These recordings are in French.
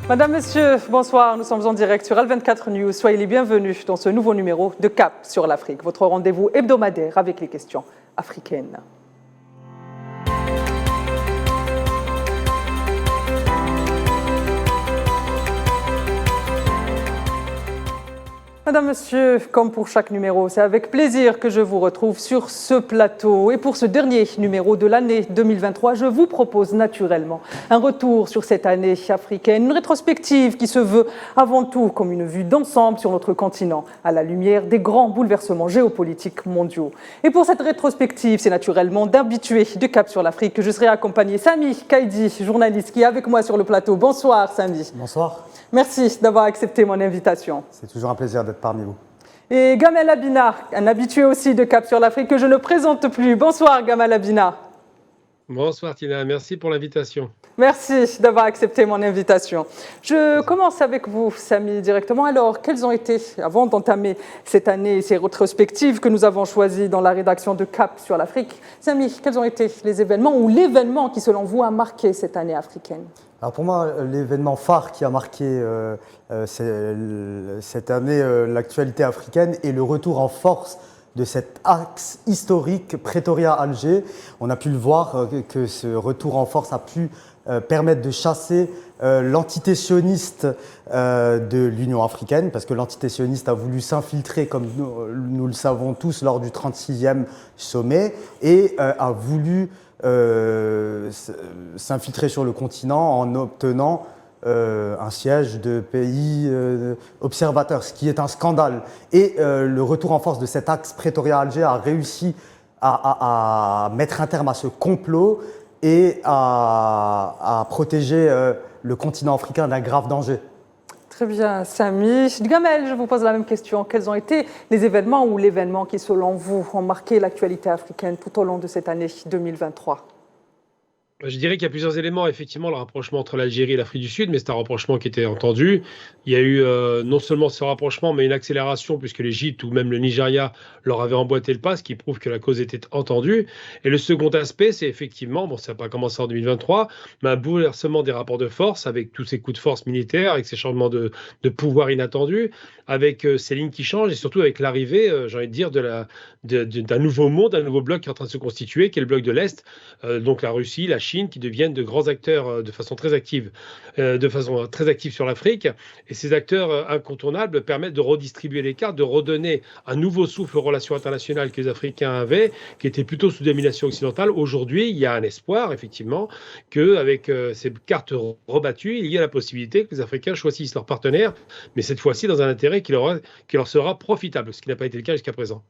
Madame, Monsieur, bonsoir. Nous sommes en direct sur Al24 News. Soyez les bienvenus dans ce nouveau numéro de Cap sur l'Afrique, votre rendez-vous hebdomadaire avec les questions africaines. Madame, Monsieur, comme pour chaque numéro, c'est avec plaisir que je vous retrouve sur ce plateau. Et pour ce dernier numéro de l'année 2023, je vous propose naturellement un retour sur cette année africaine, une rétrospective qui se veut avant tout comme une vue d'ensemble sur notre continent, à la lumière des grands bouleversements géopolitiques mondiaux. Et pour cette rétrospective, c'est naturellement d'habitués de Cap sur l'Afrique que je serai accompagné Sami Kaidi, journaliste qui est avec moi sur le plateau. Bonsoir Sami. Bonsoir. Merci d'avoir accepté mon invitation. C'est toujours un plaisir d'être parmi vous. Et Gamal Abina, un habitué aussi de Cap sur l'Afrique que je ne présente plus. Bonsoir Gamal Abina. Bonsoir Tina, merci pour l'invitation. Merci d'avoir accepté mon invitation. Je commence avec vous, Sami, directement. Alors, quelles ont été, avant d'entamer cette année, ces rétrospectives que nous avons choisies dans la rédaction de Cap sur l'Afrique, Sami, quels ont été les événements ou l'événement qui, selon vous, a marqué cette année africaine ? Alors pour moi, l'événement phare qui a marqué cette année l'actualité africaine est le retour en force de cet axe historique Pretoria-Alger. On a pu le voir que ce retour en force a pu permettre de chasser l'entité sioniste de l'Union africaine, parce que l'entité sioniste a voulu s'infiltrer, comme nous le savons tous, lors du 36e sommet, et a voulu s'infiltrer sur le continent en obtenant un siège de pays observateur, ce qui est un scandale. Et le retour en force de cet axe Pretoria-Alger a réussi à mettre un terme à ce complot et à protéger le continent africain d'un grave danger. Très bien, Sami. Gamel, je vous pose la même question. Quels ont été les événements ou l'événement qui, selon vous, ont marqué l'actualité africaine tout au long de cette année 2023 ? Je dirais qu'il y a plusieurs éléments. Effectivement, le rapprochement entre l'Algérie et l'Afrique du Sud, mais c'est un rapprochement qui était entendu. Il y a eu non seulement ce rapprochement, mais une accélération, puisque l'Égypte ou même le Nigeria leur avaient emboîté le pas, ce qui prouve que la cause était entendue. Et le second aspect, c'est effectivement, bon, ça n'a pas commencé en 2023, mais un bouleversement des rapports de force, avec tous ces coups de force militaires, avec ces changements de pouvoir inattendus, avec ces lignes qui changent, et surtout avec l'arrivée, j'ai envie de dire, d'un nouveau monde, un nouveau bloc qui est en train de se constituer, qui est le bloc de l'Est, donc la Russie, la Chine, qui deviennent de grands acteurs de façon très active sur l'Afrique. Et ces acteurs incontournables permettent de redistribuer les cartes, de redonner un nouveau souffle aux relations internationales que les Africains avaient, qui étaient plutôt sous domination occidentale. Aujourd'hui, il y a un espoir, effectivement, qu'avec ces cartes rebattues, il y a la possibilité que les Africains choisissent leurs partenaires, mais cette fois-ci dans un intérêt qui leur sera profitable, ce qui n'a pas été le cas jusqu'à présent.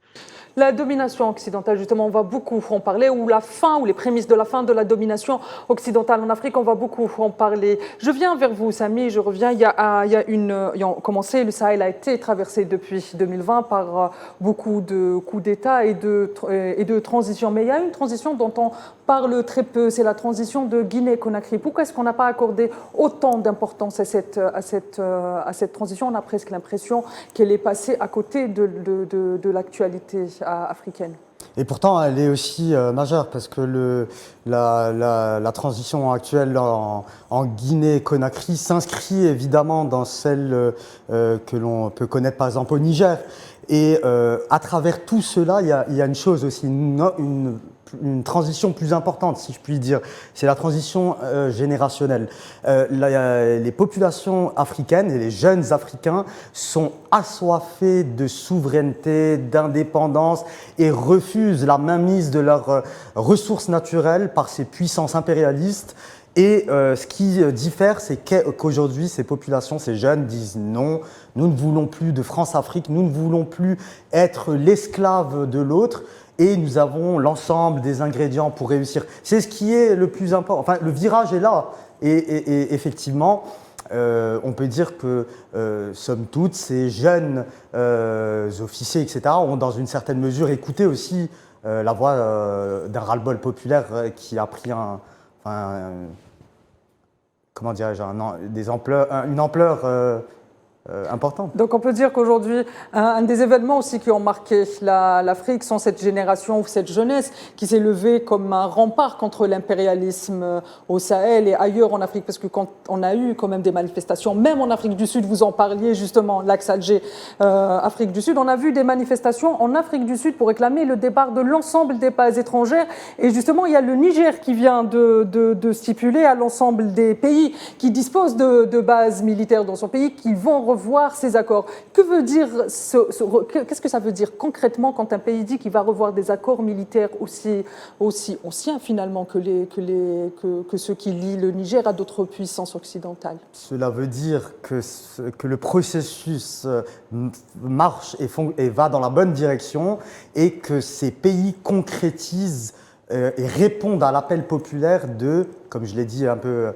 La domination occidentale, justement, on va beaucoup en parler, ou la fin, ou les prémices de la fin de la domination occidentale en Afrique, on va beaucoup en parler. Je viens vers vous, Sami, je reviens. Il y a commencé, le Sahel a été traversé depuis 2020 par beaucoup de coups d'État et de transitions. Mais il y a une transition dont on parle très peu, c'est la transition de Guinée-Conakry. Pourquoi est-ce qu'on n'a pas accordé autant d'importance à cette transition ? On a presque l'impression qu'elle est passée à côté de l'actualité africaine. Et pourtant, elle est aussi majeure, parce que la transition actuelle en Guinée-Conakry s'inscrit évidemment dans celle que l'on peut connaître par exemple au Niger. Et à travers tout cela, il y a une chose aussi, une transition plus importante, si je puis dire, c'est la transition générationnelle. Les populations africaines et les jeunes Africains sont assoiffés de souveraineté, d'indépendance et refusent la mainmise de leurs ressources naturelles par ces puissances impérialistes. Et ce qui diffère, c'est qu'aujourd'hui, ces populations, ces jeunes disent non, nous ne voulons plus de France-Afrique, nous ne voulons plus être l'esclave de l'autre. Et nous avons l'ensemble des ingrédients pour réussir. C'est ce qui est le plus important. Enfin, le virage est là. Et effectivement, on peut dire que, somme toute, ces jeunes officiers, etc., ont dans une certaine mesure écouté aussi la voix d'un ras-le-bol populaire qui a pris comment dirais-je, une ampleur importantes. Donc on peut dire qu'aujourd'hui, un des événements aussi qui ont marqué l'Afrique sont cette génération ou cette jeunesse qui s'est levée comme un rempart contre l'impérialisme au Sahel et ailleurs en Afrique, parce que quand on a eu quand même des manifestations, même en Afrique du Sud, vous en parliez justement, l'axe Alger, Afrique du Sud, on a vu des manifestations en Afrique du Sud pour réclamer le départ de l'ensemble des bases étrangères. Et justement, il y a le Niger qui vient de stipuler à l'ensemble des pays qui disposent de bases militaires dans son pays qu'ils vont revoir ces accords. Que veut dire qu'est-ce que ça veut dire concrètement quand un pays dit qu'il va revoir des accords militaires aussi anciens finalement que ceux qui lient le Niger à d'autres puissances occidentales? Cela veut dire que le processus marche et va dans la bonne direction et que ces pays concrétisent et répondent à l'appel populaire comme je l'ai dit un peu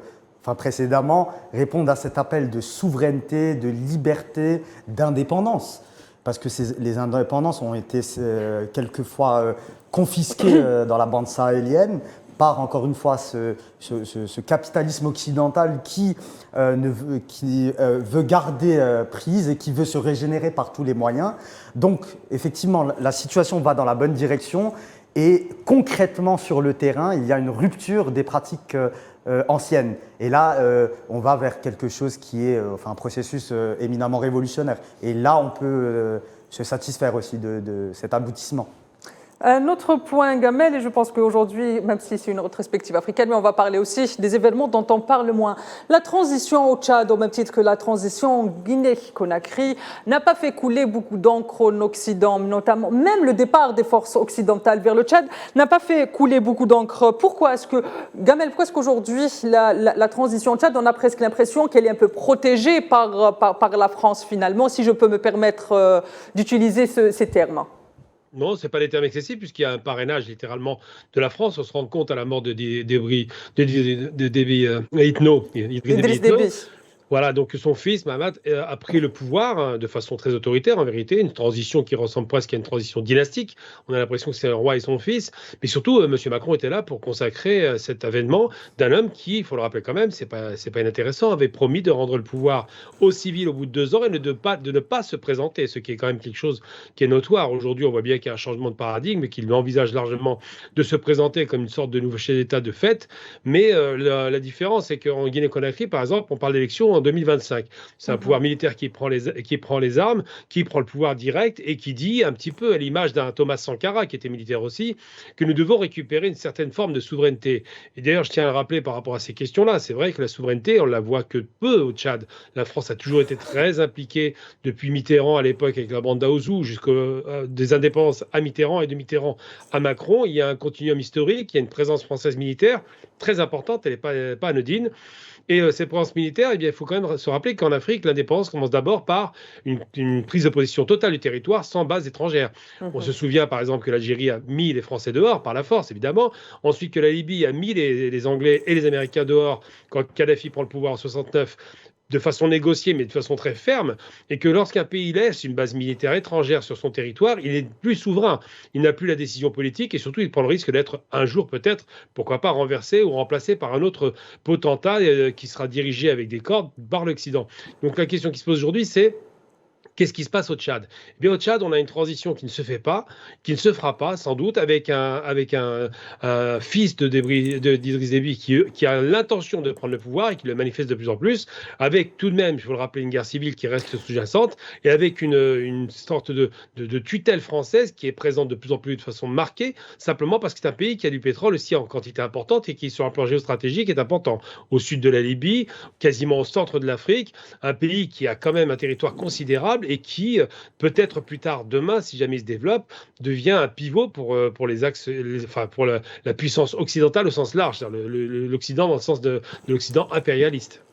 précédemment, répondent à cet appel de souveraineté, de liberté, d'indépendance. Parce que les indépendances ont été quelquefois confisquées dans la bande sahélienne par, encore une fois, ce capitalisme occidental qui veut garder prise et qui veut se régénérer par tous les moyens. Donc, effectivement, la situation va dans la bonne direction et concrètement, sur le terrain, il y a une rupture des pratiques anciennes. Et là, on va vers quelque chose qui est un processus éminemment révolutionnaire. Et là, on peut se satisfaire aussi de cet aboutissement. Un autre point, Gamel, et je pense qu'aujourd'hui, même si c'est une rétrospective africaine, mais on va parler aussi des événements dont on parle moins. La transition au Tchad, au même titre que la transition Guinée-Conakry, n'a pas fait couler beaucoup d'encre en Occident, notamment même le départ des forces occidentales vers le Tchad n'a pas fait couler beaucoup d'encre. Pourquoi est-ce que, Gamel, pourquoi est-ce qu'aujourd'hui la transition au Tchad, on a presque l'impression qu'elle est un peu protégée par la France finalement, si je peux me permettre d'utiliser ces termes? Non, ce n'est pas des termes excessifs, puisqu'il y a un parrainage littéralement de la France. On se rend compte à la mort de Idriss Déby. Voilà, donc son fils, Mahamat, a pris le pouvoir de façon très autoritaire, en vérité, une transition qui ressemble presque à une transition dynastique. On a l'impression que c'est un roi et son fils. Mais surtout, M. Macron était là pour consacrer cet avènement d'un homme qui, il faut le rappeler quand même, c'est pas inintéressant, avait promis de rendre le pouvoir aux civils au bout de 2 ans et de ne pas se présenter, ce qui est quand même quelque chose qui est notoire. Aujourd'hui, on voit bien qu'il y a un changement de paradigme et qu'il envisage largement de se présenter comme une sorte de nouveau chef d'État de fait. Mais la différence, c'est qu'en Guinée-Conakry, par exemple, on parle d'élections en 2025. C'est un pouvoir militaire qui prend les armes, qui prend le pouvoir direct et qui dit un petit peu à l'image d'un Thomas Sankara qui était militaire aussi, que nous devons récupérer une certaine forme de souveraineté. Et d'ailleurs, je tiens à le rappeler par rapport à ces questions-là, c'est vrai que la souveraineté, on la voit que peu au Tchad. La France a toujours été très impliquée depuis Mitterrand à l'époque avec la bande d'Aouzou jusqu'aux des indépendances à Mitterrand et de Mitterrand à Macron. Il y a un continuum historique, il y a une présence française militaire très importante, elle n'est pas anodine. Et cette présence militaire, eh bien, il faut quand même se rappeler qu'en Afrique, l'indépendance commence d'abord par une prise de position totale du territoire sans base étrangère. On se souvient par exemple que l'Algérie a mis les Français dehors, par la force évidemment. Ensuite que la Libye a mis les Anglais et les Américains dehors quand Kadhafi prend le pouvoir en 69. De façon négociée, mais de façon très ferme, et que lorsqu'un pays laisse une base militaire étrangère sur son territoire, il est plus souverain. Il n'a plus la décision politique et surtout, il prend le risque d'être un jour peut-être, pourquoi pas, renversé ou remplacé par un autre potentat qui sera dirigé avec des cordes par l'Occident. Donc la question qui se pose aujourd'hui, c'est qu'est-ce qui se passe au Tchad? Eh bien, au Tchad, on a une transition qui ne se fait pas, qui ne se fera pas, sans doute, avec un fils d'Idriss Déby qui a l'intention de prendre le pouvoir et qui le manifeste de plus en plus, avec tout de même, il faut le rappeler, une guerre civile qui reste sous-jacente, et avec une sorte de tutelle française qui est présente de plus en plus de façon marquée, simplement parce que c'est un pays qui a du pétrole aussi en quantité importante et qui, sur un plan géostratégique, est important. Au sud de la Libye, quasiment au centre de l'Afrique, un pays qui a quand même un territoire considérable et qui, peut-être plus tard, demain, si jamais il se développe, devient un pivot pour la puissance occidentale au sens large, c'est-à-dire l'Occident dans le sens de l'Occident impérialiste.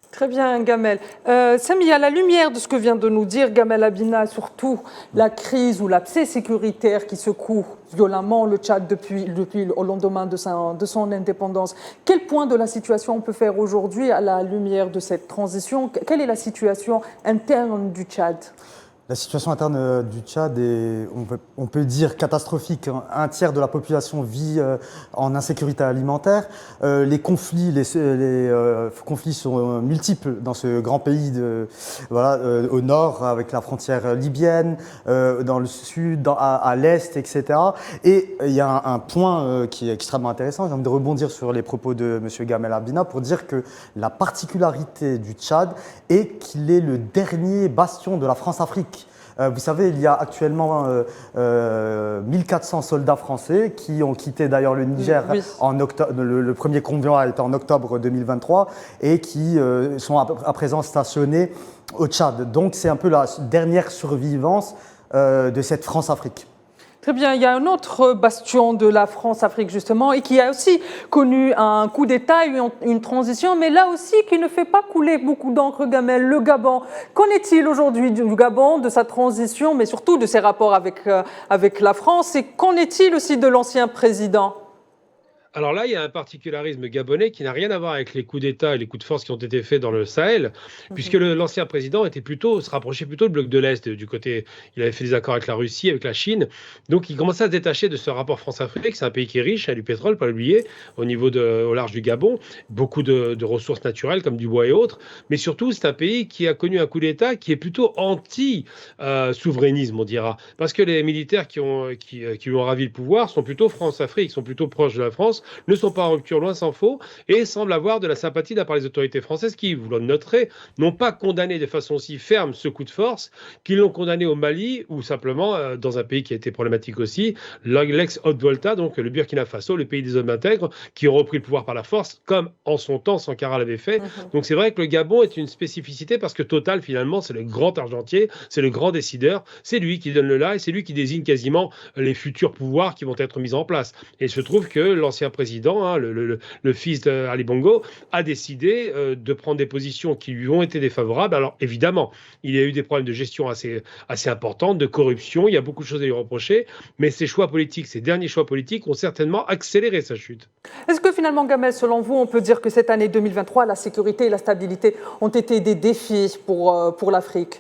Très bien, Gamel. Samy, à la lumière de ce que vient de nous dire Gamel Abina, surtout la crise ou l'abcès sécuritaire qui secoue violemment le Tchad depuis au lendemain de son indépendance, quel point de la situation on peut faire aujourd'hui à la lumière de cette transition? Quelle est la situation interne du Tchad? La situation interne du Tchad est, on peut dire, catastrophique. Un tiers de la population vit en insécurité alimentaire. Les conflits, conflits sont multiples dans ce grand pays, au nord avec la frontière libyenne, dans le sud, à l'est, etc. Et il y a un point qui est extrêmement intéressant. J'ai envie de rebondir sur les propos de M. Gamel Abina pour dire que la particularité du Tchad est qu'il est le dernier bastion de la France-Afrique. Vous savez, il y a actuellement 1400 soldats français qui ont quitté d'ailleurs le Niger en octobre. Le premier convoi a été en octobre 2023 et qui sont à présent stationnés au Tchad. Donc c'est un peu la dernière survivance de cette France-Afrique. Très bien, il y a un autre bastion de la France-Afrique justement et qui a aussi connu un coup d'État, une transition, mais là aussi qui ne fait pas couler beaucoup d'encre, Gamel, le Gabon. Qu'en est-il aujourd'hui du Gabon, de sa transition, mais surtout de ses rapports avec la France, et qu'en est-il aussi de l'ancien président ? Alors là, il y a un particularisme gabonais qui n'a rien à voir avec les coups d'État et les coups de force qui ont été faits dans le Sahel, puisque l'ancien président se rapprochait plutôt du bloc de l'Est, du côté, il avait fait des accords avec la Russie, avec la Chine, donc il commençait à se détacher de ce rapport France-Afrique. C'est un pays qui est riche, il y a du pétrole, pas l'oublier, au large du Gabon, beaucoup de ressources naturelles comme du bois et autres, mais surtout c'est un pays qui a connu un coup d'État qui est plutôt anti-souverainisme, on dira, parce que les militaires qui lui ont ravi le pouvoir sont plutôt France-Afrique, sont plutôt proches de la France, ne sont pas en rupture, loin s'en faut, et semblent avoir de la sympathie de la part des autorités françaises qui, vous le noterez, n'ont pas condamné de façon si ferme ce coup de force, qu'ils l'ont condamné au Mali, ou simplement dans un pays qui a été problématique aussi, l'ex-Haute-Volta, donc le Burkina Faso, le pays des hommes intègres, qui ont repris le pouvoir par la force, comme en son temps Sankara l'avait fait. Donc c'est vrai que le Gabon est une spécificité parce que Total, finalement, c'est le grand argentier, c'est le grand décideur, c'est lui qui donne le là et c'est lui qui désigne quasiment les futurs pouvoirs qui vont être mis en place. Et il se trouve que l'ancien président, le fils d'Ali Bongo, a décidé de prendre des positions qui lui ont été défavorables. Alors évidemment, il y a eu des problèmes de gestion assez importants, de corruption, il y a beaucoup de choses à lui reprocher, mais ces derniers choix politiques ont certainement accéléré sa chute. Est-ce que finalement, Gamel, selon vous, on peut dire que cette année 2023, la sécurité et la stabilité ont été des défis pour l'Afrique ?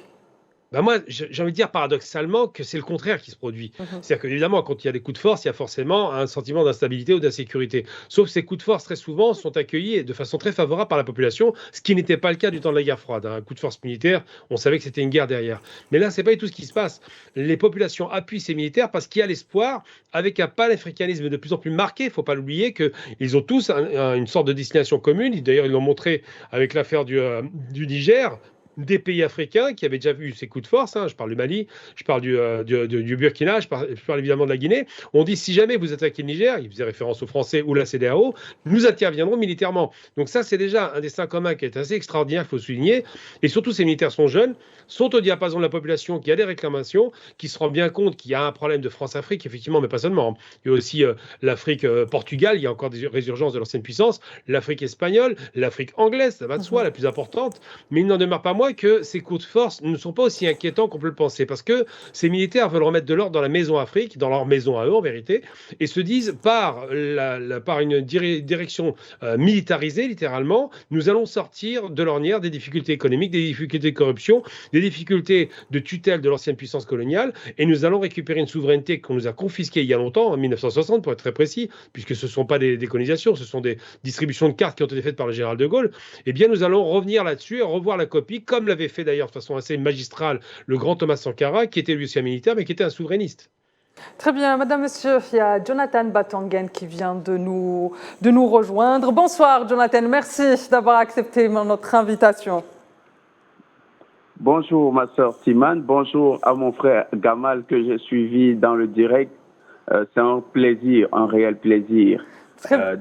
Ben moi, j'ai envie de dire paradoxalement que c'est le contraire qui se produit. C'est-à-dire qu'évidemment, quand il y a des coups de force, il y a forcément un sentiment d'instabilité ou d'insécurité. Sauf que ces coups de force, très souvent, sont accueillis de façon très favorable par la population, ce qui n'était pas le cas du temps de la guerre froide. Un coup de force militaire, on savait que c'était une guerre derrière. Mais là, c'est pas du tout ce qui se passe. Les populations appuient ces militaires parce qu'il y a l'espoir, avec un panafricanisme de plus en plus marqué. Il ne faut pas l'oublier qu'ils ont tous une sorte de destination commune. D'ailleurs, ils l'ont montré avec l'affaire du Niger, des pays africains qui avaient déjà vu ces coups de force, je parle du Mali, je parle du Burkina, je parle évidemment de la Guinée, on dit si jamais vous attaquez le Niger, il faisait référence aux Français ou la CEDEAO, nous interviendrons militairement. Donc ça, c'est déjà un destin commun qui est assez extraordinaire, il faut souligner, et surtout ces militaires sont jeunes, sont au diapason de la population, qui a des réclamations, qui se rend bien compte qu'il y a un problème de France-Afrique, effectivement, mais pas seulement. Il y a aussi l'Afrique-Portugal, il y a encore des résurgences de l'ancienne puissance, l'Afrique espagnole, l'Afrique anglaise, ça va de soi, la plus importante, mais il n'en demeure pas moins que ces coups de force ne sont pas aussi inquiétants qu'on peut le penser, parce que ces militaires veulent remettre de l'ordre dans la maison Afrique, dans leur maison à eux en vérité, et se disent par une direction militarisée littéralement, nous allons sortir de l'ornière des difficultés économiques, des difficultés de corruption, des difficultés de tutelle de l'ancienne puissance coloniale, et nous allons récupérer une souveraineté qu'on nous a confisquée il y a longtemps, en 1960 pour être très précis, puisque ce ne sont pas des décolonisations, ce sont des distributions de cartes qui ont été faites par le général de Gaulle. Eh bien nous allons revenir là-dessus et revoir la copie, comme l'avait fait d'ailleurs de façon assez magistrale le grand Thomas Sankara, qui était lui aussi un militaire, mais qui était un souverainiste. Très bien, madame, monsieur, il y a Jonathan Batangen qui vient de nous rejoindre. Bonsoir Jonathan, merci d'avoir accepté notre invitation. Bonjour ma sœur Timane, bonjour à mon frère Gamal que j'ai suivi dans le direct. C'est un plaisir, un réel plaisir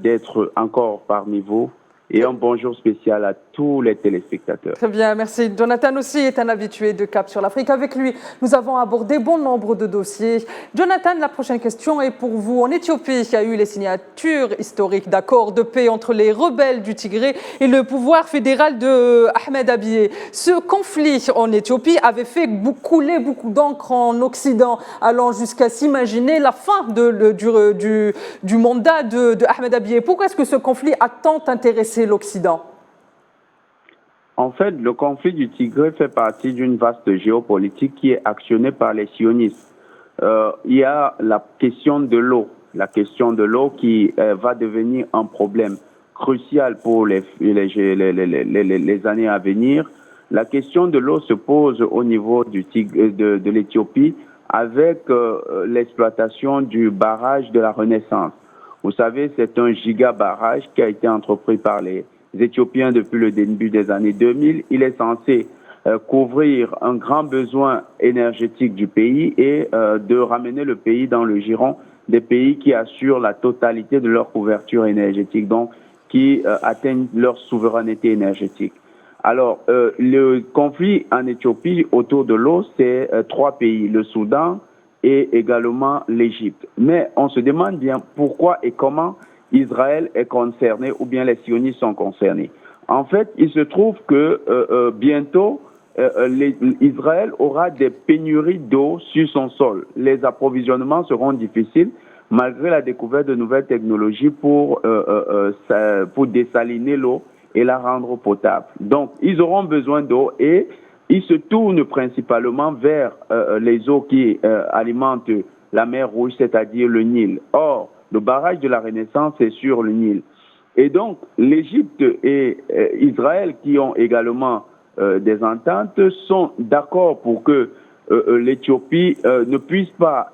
d'être encore parmi vous. Et un bonjour spécial à tous les téléspectateurs. Très bien, merci. Jonathan aussi est un habitué de Cap sur l'Afrique. Avec lui, nous avons abordé bon nombre de dossiers. Jonathan, la prochaine question est pour vous. En Éthiopie, il y a eu les signatures historiques d'accords de paix entre les rebelles du Tigré et le pouvoir fédéral de Ahmed Abiy. Ce conflit en Éthiopie avait fait couler beaucoup d'encre en Occident, allant jusqu'à s'imaginer la fin du mandat de Ahmed Abiy. Pourquoi est-ce que ce conflit a tant intéressé l'Occident? En fait, le conflit du Tigré fait partie d'une vaste géopolitique qui est actionnée par les sionistes. Il y a la question de l'eau. La question de l'eau qui va devenir un problème crucial pour les années à venir. La question de l'eau se pose au niveau de l'Éthiopie avec l'exploitation du barrage de la Renaissance. Vous savez, c'est un giga barrage qui a été entrepris par les Éthiopiens depuis le début des années 2000. Il est censé couvrir un grand besoin énergétique du pays et de ramener le pays dans le giron des pays qui assurent la totalité de leur couverture énergétique, donc qui atteignent leur souveraineté énergétique. Alors, le conflit en Éthiopie autour de l'eau, c'est 3 pays, le Soudan et également l'Égypte. Mais on se demande bien pourquoi et comment Israël est concerné ou bien les sionistes sont concernés. En fait, il se trouve que bientôt, Israël aura des pénuries d'eau sur son sol. Les approvisionnements seront difficiles malgré la découverte de nouvelles technologies pour dessaliner l'eau et la rendre potable. Donc, ils auront besoin d'eau et ils se tournent principalement vers les eaux qui alimentent la mer Rouge, c'est-à-dire le Nil. Or, le barrage de la Renaissance est sur le Nil. Et donc, l'Égypte et Israël, qui ont également des ententes, sont d'accord pour que l'Éthiopie ne puisse pas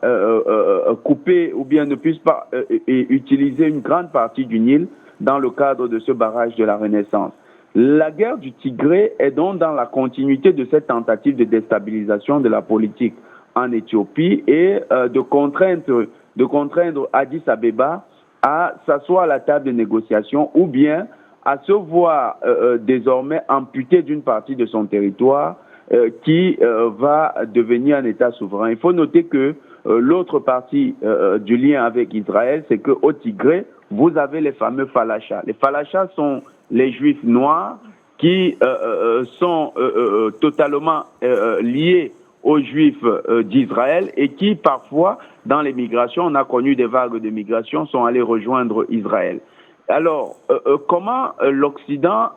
couper ou bien ne puisse pas utiliser une grande partie du Nil dans le cadre de ce barrage de la Renaissance. La guerre du Tigré est donc dans la continuité de cette tentative de déstabilisation de la politique en Éthiopie et de contraindre Addis Abeba à s'asseoir à la table de négociation ou bien à se voir désormais amputé d'une partie de son territoire qui va devenir un État souverain. Il faut noter que l'autre partie du lien avec Israël, c'est qu'au Tigré, vous avez les fameux Falachas. Les Falachas sont les Juifs noirs qui sont totalement liés aux Juifs d'Israël et qui parfois, dans les migrations, on a connu des vagues de migration, sont allés rejoindre Israël. Alors, comment l'Occident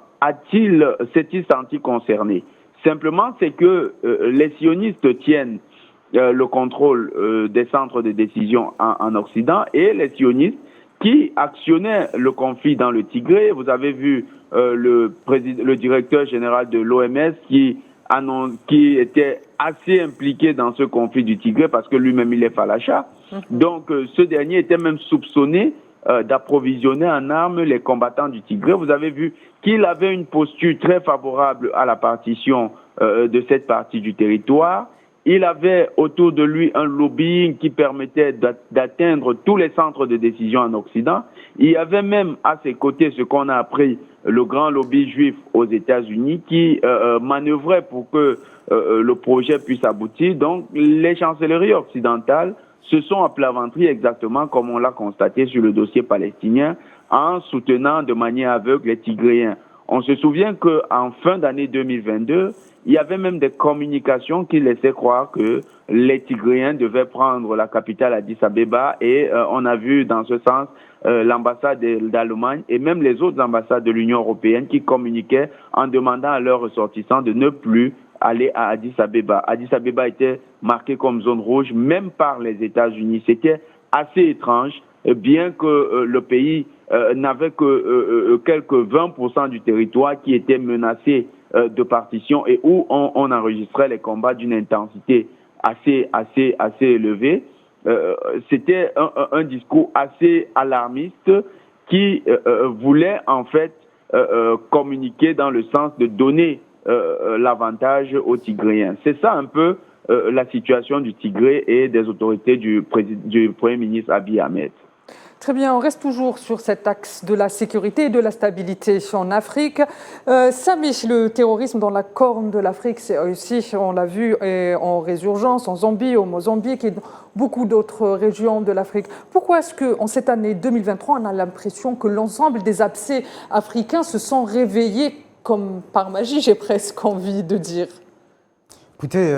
s'est-il senti concerné? Simplement, c'est que les sionistes tiennent le contrôle des centres de décision en Occident et les sionistes qui actionnaient le conflit dans le Tigré. Vous avez vu le directeur général de l'OMS qui était assez impliqué dans ce conflit du Tigré parce que lui-même il est Falacha. Donc ce dernier était même soupçonné d'approvisionner en armes les combattants du Tigré. Vous avez vu qu'il avait une posture très favorable à la partition de cette partie du territoire. Il avait autour de lui un lobbying qui permettait d'atteindre tous les centres de décision en Occident. Il y avait même à ses côtés ce qu'on a appris le grand lobby juif aux États-Unis qui manœuvrait pour que le projet puisse aboutir. Donc les chancelleries occidentales se sont appesanties exactement comme on l'a constaté sur le dossier palestinien en soutenant de manière aveugle les Tigréens. On se souvient qu'en fin d'année 2022, il y avait même des communications qui laissaient croire que les Tigréens devaient prendre la capitale Addis Abeba et on a vu dans ce sens l'ambassade d'Allemagne et même les autres ambassades de l'Union européenne qui communiquaient en demandant à leurs ressortissants de ne plus aller à Addis Abeba. Addis Abeba était marqué comme zone rouge même par les États-Unis. C'était assez étrange, bien que le pays n'avait que quelques 20% du territoire qui était menacé de partition et où on enregistrait les combats d'une intensité assez élevée. C'était un discours assez alarmiste qui voulait en fait communiquer dans le sens de donner l'avantage aux Tigréens. C'est ça un peu la situation du Tigré et des autorités du Premier ministre Abiy Ahmed. Très bien, on reste toujours sur cet axe de la sécurité et de la stabilité en Afrique. Samy, le terrorisme dans la corne de l'Afrique, c'est aussi, on l'a vu, en résurgence en Zambie, au Mozambique et dans beaucoup d'autres régions de l'Afrique. Pourquoi est-ce qu'en cette année 2023, on a l'impression que l'ensemble des abcès africains se sont réveillés comme par magie, j'ai presque envie de dire? Écoutez,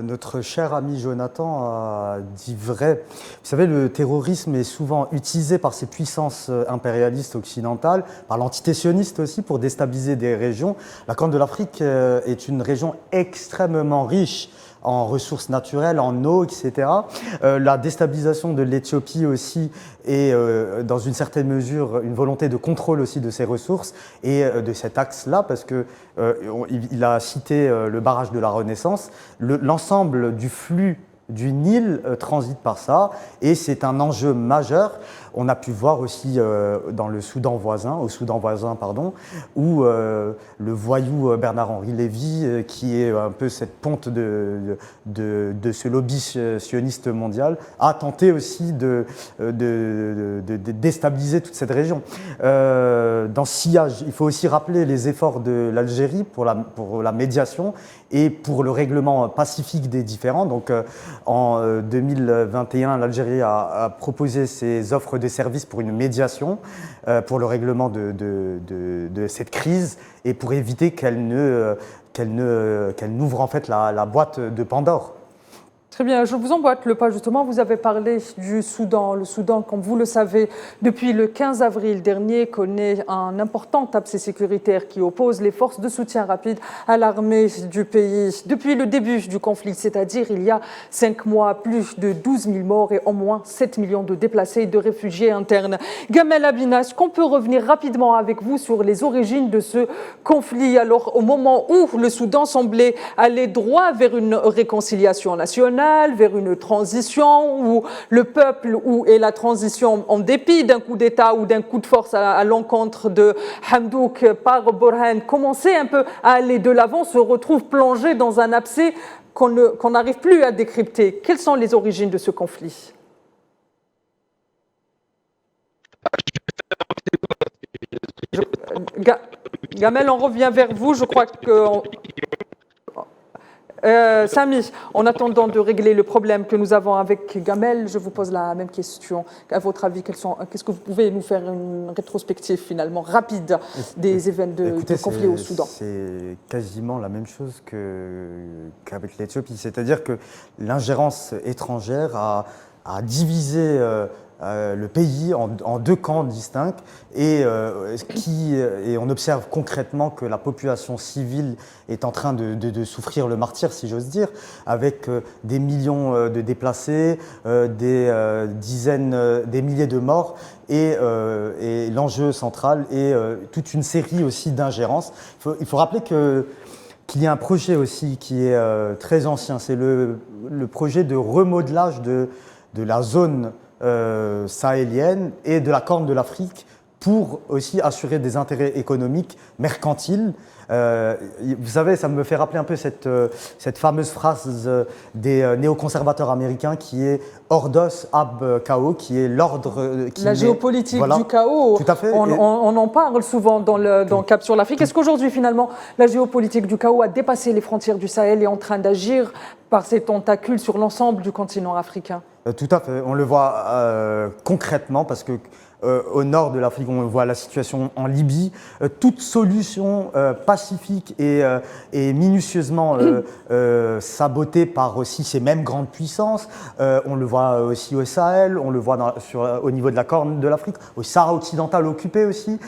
notre cher ami Jonathan a dit vrai. Vous savez, le terrorisme est souvent utilisé par ces puissances impérialistes occidentales, par l'entité sioniste aussi, pour déstabiliser des régions. La Corne de l'Afrique est une région extrêmement riche en ressources naturelles, en eau, etc. La déstabilisation de l'Éthiopie aussi est, dans une certaine mesure, une volonté de contrôle aussi de ces ressources et de cet axe-là, parce que il a cité le barrage de la Renaissance. L'ensemble du flux du Nil transite par ça, et c'est un enjeu majeur. On a pu voir aussi dans le Soudan voisin, où le voyou Bernard-Henri Lévy, qui est un peu cette ponte de ce lobby sioniste mondial, a tenté aussi de déstabiliser toute cette région. Dans ce sillage, il faut aussi rappeler les efforts de l'Algérie pour la médiation et pour le règlement pacifique des différends. Donc, en 2021, l'Algérie a proposé ses offres de services pour une médiation, pour le règlement de cette crise et pour éviter qu'elle n'ouvre en fait la boîte de Pandore. Très bien, je vous emboîte le pas justement. Vous avez parlé du Soudan. Le Soudan, comme vous le savez, depuis le 15 avril dernier, connaît un important abcès sécuritaire qui oppose les forces de soutien rapide à l'armée du pays. Depuis le début du conflit, c'est-à-dire il y a 5 mois, plus de 12 000 morts et au moins 7 millions de déplacés et de réfugiés internes. Gamel Abinash, qu'on peut revenir rapidement avec vous sur les origines de ce conflit. Alors, au moment où le Soudan semblait aller droit vers une réconciliation nationale, vers une transition où le peuple et la transition, en dépit d'un coup d'État ou d'un coup de force à l'encontre de Hamdouk par Borhan, commençait un peu à aller de l'avant, se retrouve plongé dans un abcès qu'on n'arrive plus à décrypter. Quelles sont les origines de ce conflit ? Gamel, on revient vers vous. Je crois que... Samy, en attendant de régler le problème que nous avons avec Gamel, je vous pose la même question. À votre avis, qu'est-ce que vous pouvez nous faire une rétrospective finalement rapide des événements de conflit au Soudan ? C'est quasiment la même chose qu'avec l'Éthiopie. C'est-à-dire que l'ingérence étrangère a divisé le pays en deux camps distincts et on observe concrètement que la population civile est en train de souffrir le martyre, si j'ose dire, avec des millions de déplacés, des milliers de morts et l'enjeu central est toute une série aussi d'ingérences. Il faut rappeler qu'il y a un projet aussi qui est très ancien, c'est le projet de remodelage de la zone sahélienne et de la Corne de l'Afrique pour aussi assurer des intérêts économiques mercantiles. Vous savez, ça me fait rappeler un peu cette fameuse phrase des néoconservateurs américains qui est « Ordos ab chaos », qui est l'ordre... La géopolitique du chaos, tout à fait. On en parle souvent dans Cap sur l'Afrique. Est-ce qu'aujourd'hui, finalement, la géopolitique du chaos a dépassé les frontières du Sahel et est en train d'agir par ses tentacules sur l'ensemble du continent africain ? Tout à fait. On le voit concrètement parce que au nord de l'Afrique, on voit la situation en Libye. Toute solution pacifique et minutieusement sabotée par aussi ces mêmes grandes puissances. On le voit aussi au Sahel, on le voit au niveau de la Corne de l'Afrique, au Sahara occidental occupé aussi.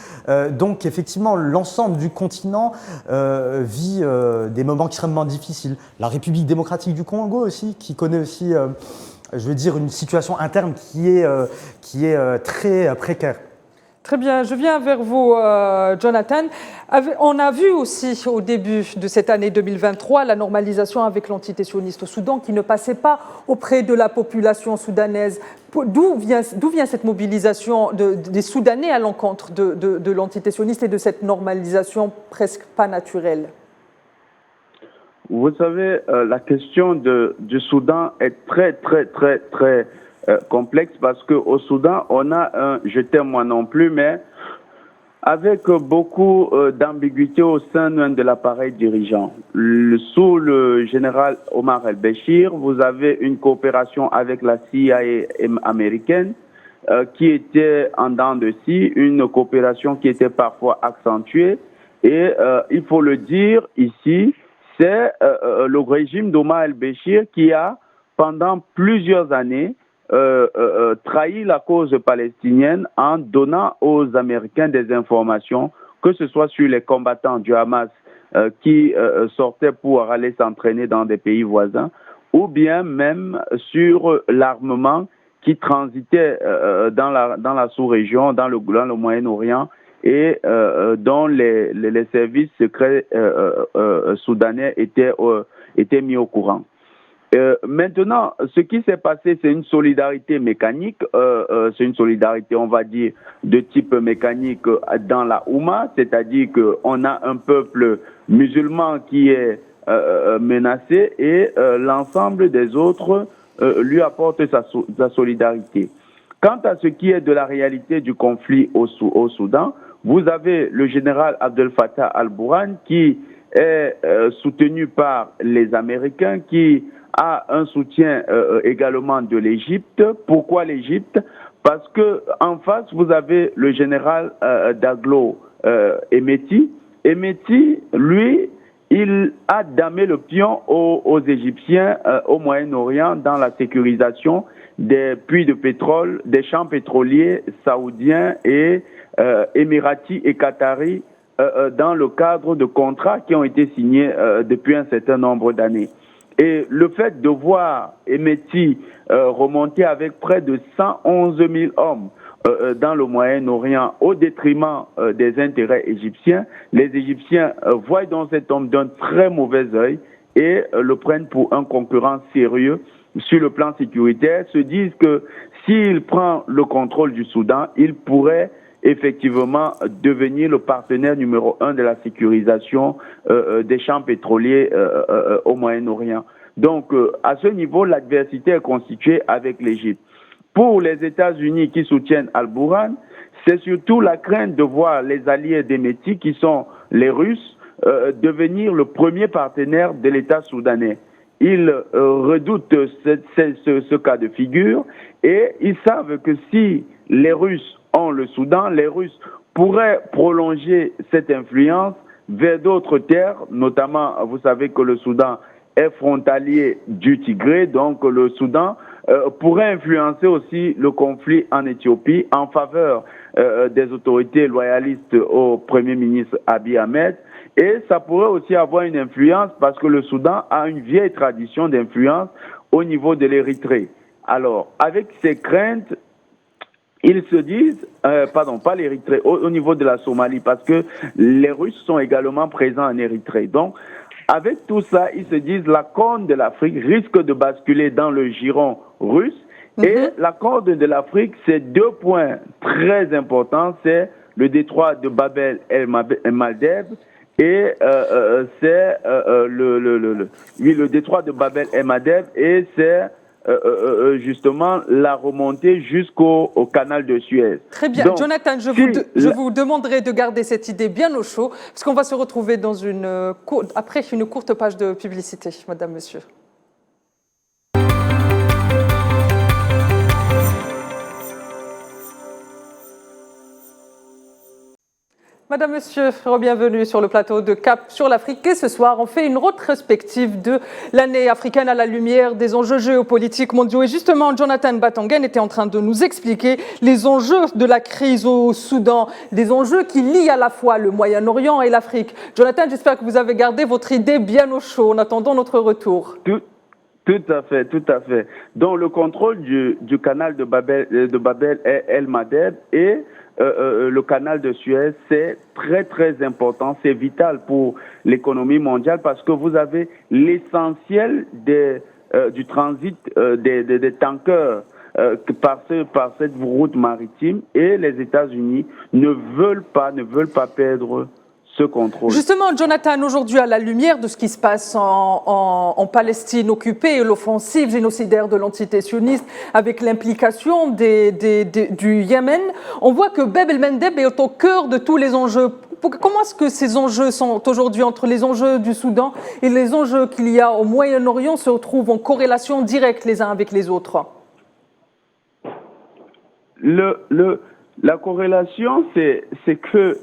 Donc effectivement, l'ensemble du continent vit des moments extrêmement difficiles. La République démocratique du Congo aussi, qui connaît aussi... je veux dire, une situation interne qui est très précaire. Très bien, je viens vers vous, Jonathan. On a vu aussi au début de cette année 2023 la normalisation avec l'entité sioniste au Soudan qui ne passait pas auprès de la population soudanaise. D'où vient cette mobilisation des Soudanais à l'encontre de l'entité sioniste et de cette normalisation presque pas naturelle ? Vous savez, la question du Soudan est très complexe parce qu'au Soudan, on a je t'aime moi non plus, mais avec beaucoup d'ambiguïté au sein de l'appareil dirigeant. Sous le général Omar el-Béchir, vous avez une coopération avec la CIA américaine qui était en dents de scie, une coopération qui était parfois accentuée et il faut le dire ici, c'est le régime d'Omar el-Béchir qui a, pendant plusieurs années, trahi la cause palestinienne en donnant aux Américains des informations, que ce soit sur les combattants du Hamas qui sortaient pour aller s'entraîner dans des pays voisins, ou bien même sur l'armement qui transitait dans la sous-région, dans le Moyen-Orient, et dont les services secrets soudanais étaient mis au courant. Maintenant, ce qui s'est passé, c'est une solidarité mécanique, c'est une solidarité, on va dire, de type mécanique dans la Oumma, c'est-à-dire qu'on a un peuple musulman qui est menacé et l'ensemble des autres lui apportent sa solidarité. Quant à ce qui est de la réalité du conflit au Soudan, vous avez le général Abdel Fattah al-Burhan qui est soutenu par les Américains, qui a un soutien également de l'Égypte. Pourquoi l'Égypte? Parce que en face, vous avez le général Daglo Emeti. Emeti, lui, il a damé le pion aux Égyptiens au Moyen-Orient dans la sécurisation des puits de pétrole, des champs pétroliers saoudiens et émiratis et qataris dans le cadre de contrats qui ont été signés depuis un certain nombre d'années. Et le fait de voir Emeti remonter avec près de 111 000 hommes dans le Moyen-Orient au détriment des intérêts égyptiens, les Égyptiens voient donc cet homme d'un très mauvais œil et le prennent pour un concurrent sérieux sur le plan sécuritaire, se disent que s'il prend le contrôle du Soudan, il pourrait effectivement devenir le partenaire numéro 1 de la sécurisation des champs pétroliers au Moyen-Orient. Donc, à ce niveau, l'adversité est constituée avec l'Égypte. Pour les États-Unis qui soutiennent Al-Burhan, c'est surtout la crainte de voir les alliés d'Emeti, qui sont les Russes, devenir le premier partenaire de l'État soudanais. Ils redoutent ce cas de figure et ils savent que si les Russes ont le Soudan, les Russes pourraient prolonger cette influence vers d'autres terres, notamment, vous savez que le Soudan est frontalier du Tigré, donc le Soudan pourrait influencer aussi le conflit en Éthiopie en faveur des autorités loyalistes au Premier ministre Abiy Ahmed. Et ça pourrait aussi avoir une influence parce que le Soudan a une vieille tradition d'influence au niveau de l'Érythrée. Alors, avec ces craintes, ils se disent, pas l'Érythrée, au niveau de la Somalie, parce que les Russes sont également présents en Érythrée. Donc, avec tout ça, ils se disent la corne de l'Afrique risque de basculer dans le giron russe. Et la corne de l'Afrique, c'est deux points très importants. C'est le détroit de Bab el-Mandeb et c'est le détroit de Bab el-Mandeb et c'est justement la remontée jusqu'au canal de Suez. Très bien. Donc, Jonathan, je vous demanderai de garder cette idée bien au chaud, parce qu'on va se retrouver dans après une courte page de publicité, madame, monsieur. Madame, Monsieur, bienvenue sur le plateau de Cap sur l'Afrique. Et ce soir, on fait une rétrospective de l'année africaine à la lumière des enjeux géopolitiques mondiaux. Et justement, Jonathan Batanguène était en train de nous expliquer les enjeux de la crise au Soudan, des enjeux qui lient à la fois le Moyen-Orient et l'Afrique. Jonathan, j'espère que vous avez gardé votre idée bien au chaud en attendant notre retour. Tout à fait, tout à fait. Donc, le contrôle du canal de Bab el-Mandeb et le canal de Suez, c'est très, très important. C'est vital pour l'économie mondiale parce que vous avez l'essentiel du transit des tankers par cette route maritime et les États-Unis ne veulent pas perdre ce contrôle. Justement, Jonathan, aujourd'hui, à la lumière de ce qui se passe en Palestine occupée et l'offensive génocidaire de l'entité sioniste avec l'implication du Yémen, on voit que Bab el-Mandeb est au cœur de tous les enjeux. Comment est-ce que ces enjeux sont aujourd'hui entre les enjeux du Soudan et les enjeux qu'il y a au Moyen-Orient se retrouvent en corrélation directe les uns avec les autres? La corrélation, c'est que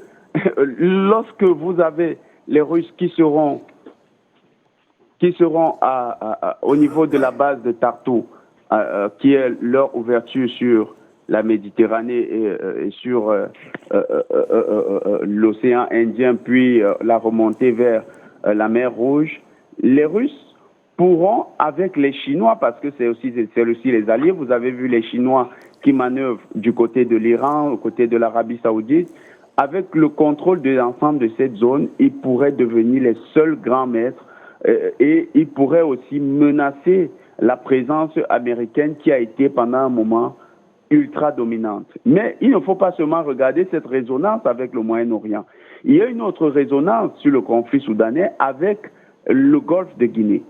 lorsque vous avez les Russes qui seront qui seront au niveau de la base de Tartou, qui est leur ouverture sur la Méditerranée et sur l'océan Indien, puis la remontée vers la mer Rouge. Les Russes pourront, avec les Chinois, parce que c'est aussi les alliés, vous avez vu les Chinois qui manœuvrent du côté de l'Iran, au côté de l'Arabie Saoudite, avec le contrôle de l'ensemble de cette zone, ils pourraient devenir les seuls grands maîtres et ils pourraient aussi menacer la présence américaine qui a été pendant un moment ultra dominante. Mais il ne faut pas seulement regarder cette résonance avec le Moyen-Orient. Il y a une autre résonance sur le conflit soudanais avec le golfe de Guinée.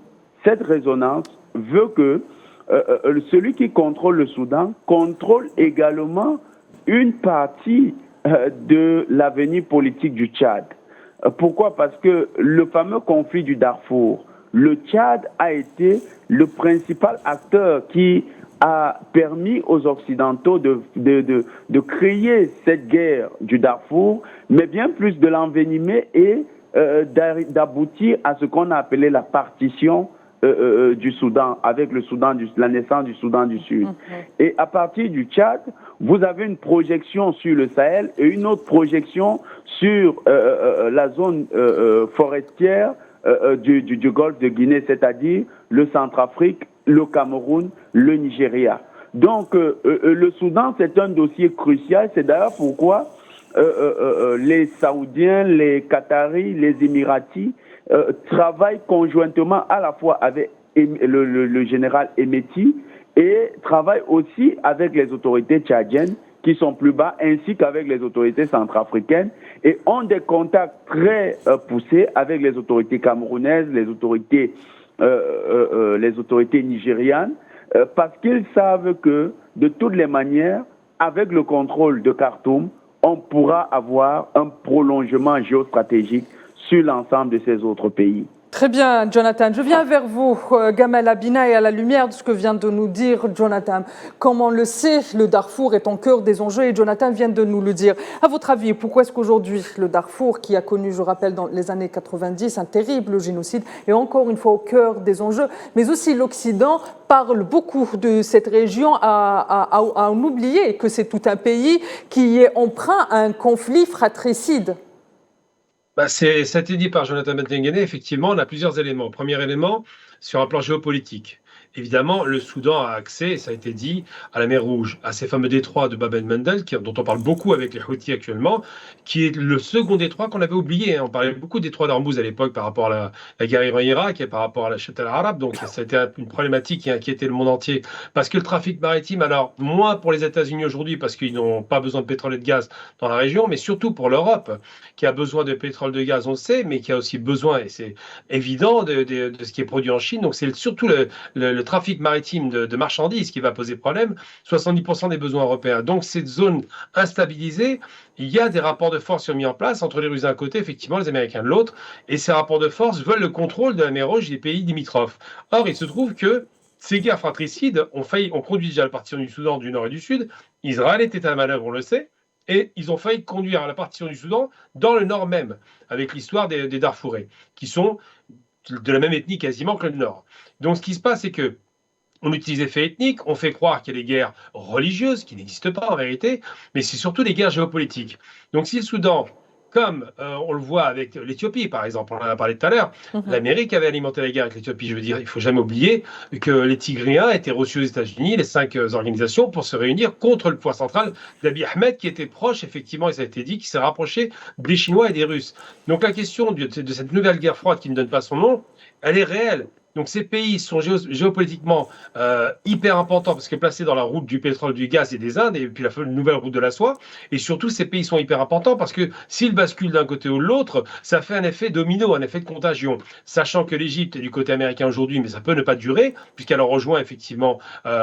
Cette résonance veut que celui qui contrôle le Soudan contrôle également une partie de l'avenir politique du Tchad. Pourquoi? Parce que le fameux conflit du Darfour, le Tchad a été le principal acteur qui a permis aux Occidentaux de créer cette guerre du Darfour, mais bien plus de l'envenimer et d'aboutir à ce qu'on a appelé la partition du Soudan, avec la naissance du Soudan du Sud. Et à partir du Tchad, vous avez une projection sur le Sahel et une autre projection sur la zone forestière du golfe de Guinée, c'est-à-dire le Centrafrique, le Cameroun, le Nigeria. Donc le Soudan, c'est un dossier crucial. C'est d'ailleurs pourquoi les Saoudiens, les Qataris, les Émiratis travaillent conjointement à la fois avec le général Hemeti et travaillent aussi avec les autorités tchadiennes qui sont plus bas, ainsi qu'avec les autorités centrafricaines, et ont des contacts très poussés avec les autorités camerounaises, les autorités nigérianes, parce qu'ils savent que, de toutes les manières, avec le contrôle de Khartoum, on pourra avoir un prolongement géostratégique sur l'ensemble de ces autres pays. Très bien, Jonathan. Je viens vers vous, Gamal Abina, et à la lumière de ce que vient de nous dire Jonathan. Comme on le sait, le Darfour est au cœur des enjeux et Jonathan vient de nous le dire. À votre avis, pourquoi est-ce qu'aujourd'hui, le Darfour, qui a connu, je rappelle, dans les années 90, un terrible génocide, est encore une fois au cœur des enjeux, mais aussi l'Occident parle beaucoup de cette région à en oublier que c'est tout un pays qui est emprunt à un conflit fratricide? Ça a été dit par Jonathan Bentenguene, effectivement, on a plusieurs éléments. Premier élément, sur un plan géopolitique. Évidemment, le Soudan a accès, ça a été dit, à la mer Rouge, à ces fameux détroits de Bab el-Mandeb, dont on parle beaucoup avec les Houthis actuellement, qui est le second détroit qu'on avait oublié. On parlait beaucoup des détroits d'Ormuz à l'époque par rapport à la guerre Iran-Irak et par rapport à la Châtel arabe. Donc, ça a été une problématique qui a inquiété le monde entier. Parce que le trafic maritime, alors, moins pour les États-Unis aujourd'hui, parce qu'ils n'ont pas besoin de pétrole et de gaz dans la région, mais surtout pour l'Europe, qui a besoin de pétrole et de gaz, on le sait, mais qui a aussi besoin, et c'est évident, de ce qui est produit en Chine. Donc, c'est surtout le trafic maritime de marchandises qui va poser problème, 70% des besoins européens. Donc, cette zone instabilisée, il y a des rapports de force qui sont mis en place entre les Russes d'un côté, effectivement, les Américains de l'autre, et ces rapports de force veulent le contrôle de la mer Rouge des pays limitrophes. Or, il se trouve que ces guerres fratricides ont conduit déjà à la partition du Soudan, du Nord et du Sud. Israël était à la manœuvre, on le sait, et ils ont failli conduire à la partition du Soudan dans le Nord même, avec l'histoire des Darfourais, qui sont de la même ethnie quasiment que le Nord. Donc, ce qui se passe, c'est que on utilise les faits ethniques, on fait croire qu'il y a des guerres religieuses qui n'existent pas en vérité, mais c'est surtout des guerres géopolitiques. Donc si le Soudan, comme on le voit avec l'Éthiopie par exemple, on en a parlé tout à l'heure, l'Amérique avait alimenté la guerre avec l'Éthiopie, je veux dire, il ne faut jamais oublier que les Tigriens étaient reçus aux États-Unis, les 5 organisations, pour se réunir contre le pouvoir central d'Abiy Ahmed, qui était proche, effectivement, et ça a été dit, qui s'est rapproché des Chinois et des Russes. Donc la question de cette nouvelle guerre froide qui ne donne pas son nom, elle est réelle. Donc ces pays sont géopolitiquement hyper importants parce que placés dans la route du pétrole, du gaz et des Indes, et puis la nouvelle route de la soie. Et surtout, ces pays sont hyper importants parce que s'ils basculent d'un côté ou de l'autre, ça fait un effet domino, un effet de contagion. Sachant que l'Égypte est du côté américain aujourd'hui, mais ça peut ne pas durer, puisqu'elle en rejoint effectivement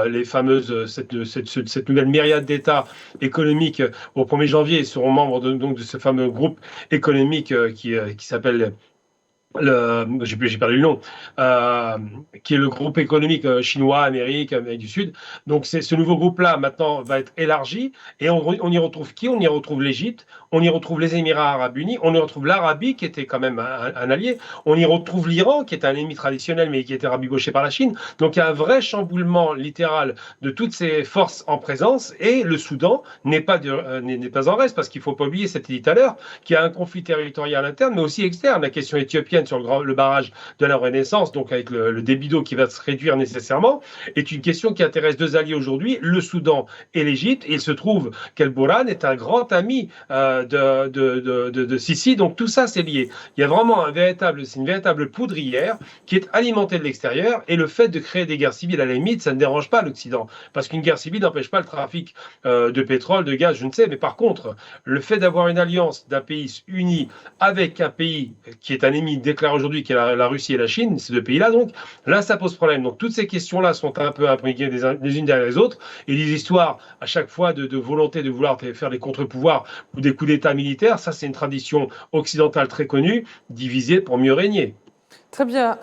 les fameuses, cette nouvelle myriade d'États économiques au 1er janvier et seront membres de ce fameux groupe économique qui s'appelle j'ai perdu le nom, qui est le groupe économique chinois, Amérique du Sud. Donc ce nouveau groupe-là maintenant va être élargi et on y retrouve qui? On y retrouve l'Égypte, on y retrouve les Émirats arabes unis, on y retrouve l'Arabie qui était quand même un allié, on y retrouve l'Iran qui est un ennemi traditionnel mais qui était rabiboché par la Chine. Donc il y a un vrai chamboulement littéral de toutes ces forces en présence et le Soudan n'est pas en reste parce qu'il ne faut pas oublier, c'était dit tout à l'heure, qu'il y a un conflit territorial interne mais aussi externe. La question éthiopienne sur le barrage de la Renaissance, donc avec le débit d'eau qui va se réduire nécessairement, est une question qui intéresse deux alliés aujourd'hui, le Soudan et l'Égypte. Et il se trouve qu'El Bourhan est un grand ami de Sisi, donc tout ça c'est lié. Il y a vraiment c'est une véritable poudrière qui est alimentée de l'extérieur, et le fait de créer des guerres civiles, à la limite, ça ne dérange pas l'Occident, parce qu'une guerre civile n'empêche pas le trafic de pétrole, de gaz, je ne sais, mais par contre, le fait d'avoir une alliance d'un pays uni avec un pays qui est un ennemi déclaré aujourd'hui, qui est la Russie et la Chine, ces deux pays-là, donc là, ça pose problème. Donc toutes ces questions-là sont un peu imbriquées les unes derrière les autres, et les histoires, à chaque fois, de volonté de vouloir faire des contre-pouvoirs ou des coups d'État militaires, ça, c'est une tradition occidentale très connue, diviser pour mieux régner. Très bien.